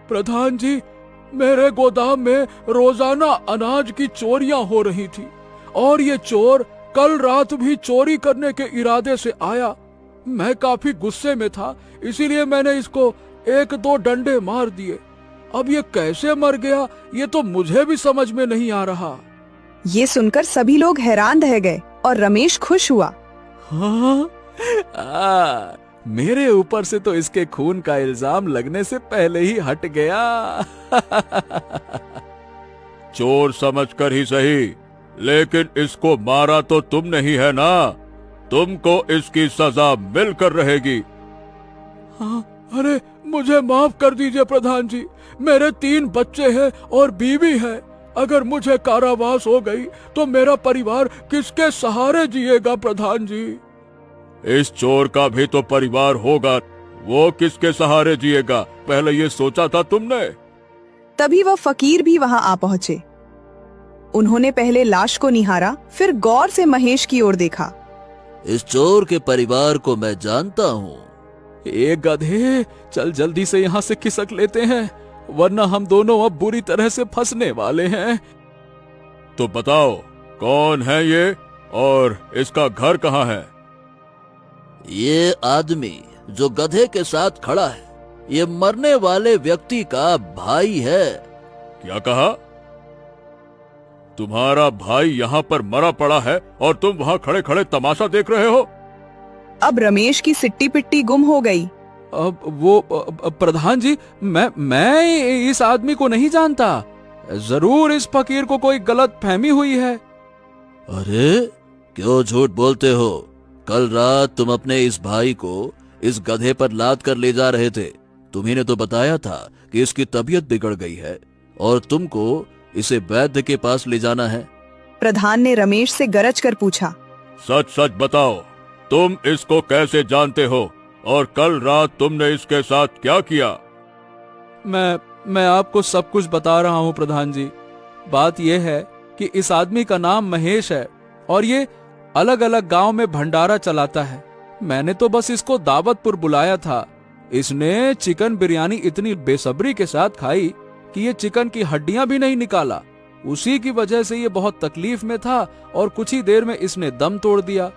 प्रधान जी, मेरे गोदाम में रोजाना अनाज की चोरियां हो रही थी और ये चोर कल रात भी चोरी करने के इरादे से आया। मैं काफी गुस्से में था, इसीलिए मैंने इसको 1-2 डंडे मार दिए। अब ये कैसे मर गया ये तो मुझे भी समझ में नहीं आ रहा। ये सुनकर सभी लोग हैरान रह गए और रमेश खुश हुआ। हाँ? मेरे ऊपर से तो इसके खून का इल्जाम लगने से पहले ही हट गया। चोर समझकर ही सही, लेकिन इसको मारा तो तुम नहीं है ना, तुमको इसकी सजा मिलकर रहेगी। हाँ, अरे मुझे माफ कर दीजिए प्रधान जी, मेरे 3 बच्चे हैं और बीवी है। अगर मुझे कारावास हो गई तो मेरा परिवार किसके सहारे जिएगा प्रधान जी? इस चोर का भी तो परिवार होगा, वो किसके सहारे जिएगा, पहले ये सोचा था तुमने? तभी वह फकीर भी वहां आ पहुंचे। उन्होंने पहले लाश को निहारा, फिर गौर से महेश की ओर देखा। इस चोर के परिवार को मैं जानता हूँ। ए गधे, चल जल्दी से यहाँ से खिसक लेते हैं, वरना हम दोनों अब बुरी तरह से फंसने वाले हैं। तो बताओ कौन है ये और इसका घर कहाँ है? ये आदमी जो गधे के साथ खड़ा है, ये मरने वाले व्यक्ति का भाई है। क्या कहा? तुम्हारा भाई यहाँ पर मरा पड़ा है और तुम वहाँ खड़े खड़े तमाशा देख रहे हो? अब रमेश की सिट्टी पिट्टी गुम हो गई। अब वो प्रधान जी, मैं इस आदमी को नहीं जानता। जरूर इस फकीर को कोई गलत फहमी हुई है। अरे क्यों झूठ बोलते हो? कल रात तुम अपने इस भाई को इस गधे पर लाद कर ले जा रहे थे। तुम्ही ने तो बताया था कि इसकी तबीयत बिगड़ गई है और तुमको इसे वैद्य के पास ले जाना है। प्रधान ने रमेश से गरज कर पूछा। सच सच बताओ, तुम इसको कैसे जानते हो और कल रात तुमने इसके साथ क्या किया? मैं आपको सब कुछ बता रहा हूँ प्रधान जी। बात यह है कि इस आदमी का नाम महेश है और ये अलग अलग गांव में भंडारा चलाता है। मैंने तो बस इसको दावत पर बुलाया था। इसने चिकन बिरयानी इतनी बेसब्री के साथ खाई कि ये चिकन की हड्डियां भी नहीं निकाला। उसी की वजह से ये बहुत तकलीफ में था और कुछ ही देर में इसने दम तोड़ दिया।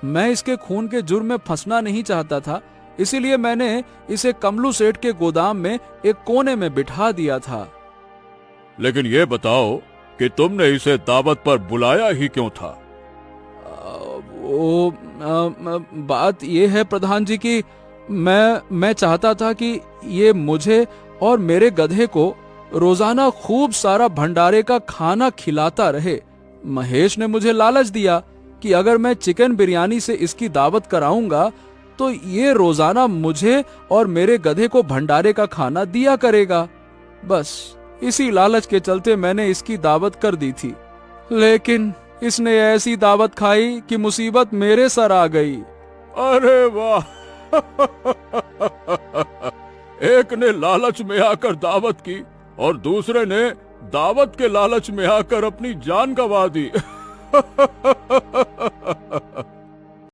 मैं इसके खून के जुर्म में फंसना नहीं चाहता था, इसीलिए मैंने इसे कमलू सेठ के गोदाम में एक कोने में बिठा दिया था। लेकिन ये बताओ कि तुमने इसे दावत पर बुलाया ही क्यों था? बात यह है प्रधान जी कि मैं चाहता था कि ये मुझे और मेरे गधे को रोजाना खूब सारा भंडारे का खाना खिलाता रहे। महेश ने मुझे लालच दिया कि अगर मैं चिकन बिरयानी से इसकी दावत कराऊंगा तो ये रोजाना मुझे और मेरे गधे को भंडारे का खाना दिया करेगा। बस इसी लालच के चलते मैंने इसकी दावत कर दी थी, लेकिन इसने ऐसी दावत खाई कि मुसीबत मेरे सर आ गई। अरे वाह! एक ने लालच में आकर दावत की और दूसरे ने दावत के लालच में आकर अपनी जान गंवा दी।